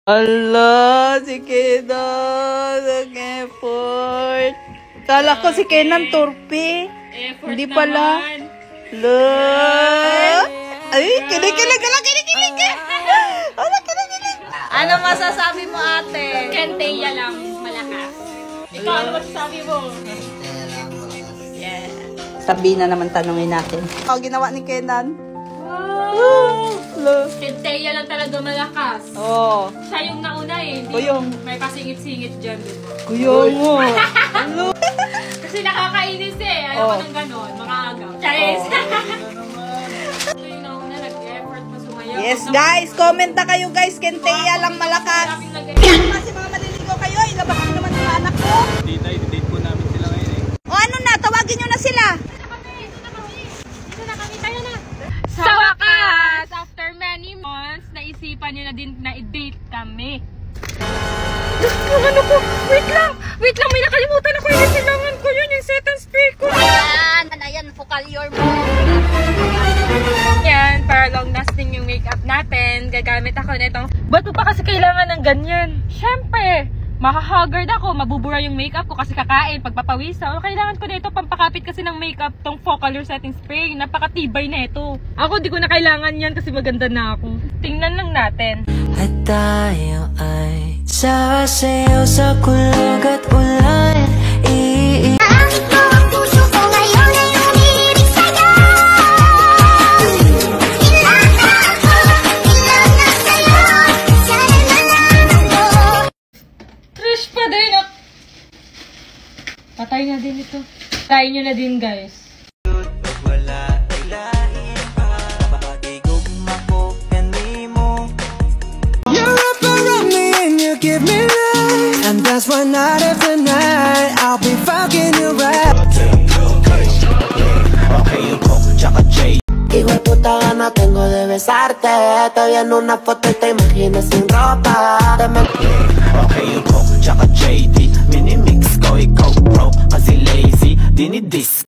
Ala, si Kenan, nag-effort. Kala ko si Kenan turpi. Hindi pala. Look! Ay, kinikilig. Ano masasabi mo, ate? Kenteya lang, malakas. Ikaw, ano masasabi mo? Yeah. Sabi na naman tanongin natin. Ang ginawa ni Kenan. Kenteya lang talaga malakas. Oh. Siya yung nauna eh. Hindi Kuyong. may pasingit-singit dyan. Kuyong mo. Kasi nakakainis eh. Ayaw ko ng ganon. Mga agaw. Charis! Ito yung nauna, nag-effort pa sumayaw. Yes, guys. Comment na kayo, guys. Kenteya lang malakas. Kasi mga maliligo kayo, ilabas ko naman yung anak ko. Date po namin sila ngayon eh. O ano na, tawagin nyo na sila. Sa wakas, after many months, naisipan niya na din na i-date kami. Ano ko? Wait lang, may nakalimutan ako. Kailangan ko yun, yung set and spray ko. Ayan, focalior mo. Yan, para long lasting yung makeup natin. Gagamit ako nitong, ba't mo pa kasi kailangan ng ganyan? Siyempre, makahaggard ako, mabubura yung makeup ko kasi kakain, pagpapawisa. O kailangan ko na ito, pampakapit kasi ng makeup, tong Focalior setting spray. Napakatibay na ito. Ako, di ko na kailangan yan kasi maganda na ako. Tingnan lang natin. At tayo ay sasayaw sa kulog at ulan. Ang puso ko ngayon ay umiibig sa'yo. Ilan na sa'yo. Sana malaman mo. Trish pa din. Patay na din ito. Try nyo na din, guys. Wala ilahin pa, papatigugma ko kanmi mo. You wrap around me and you give me life, and that's why night after night I'll be fucking you right. Hijo de puta gana tengo de besarte. Te vi en una foto y te imaginas sin ropa. Okay, you go, Chaka JD, mini mix, go, GoPro, kasi lazy, dinidis.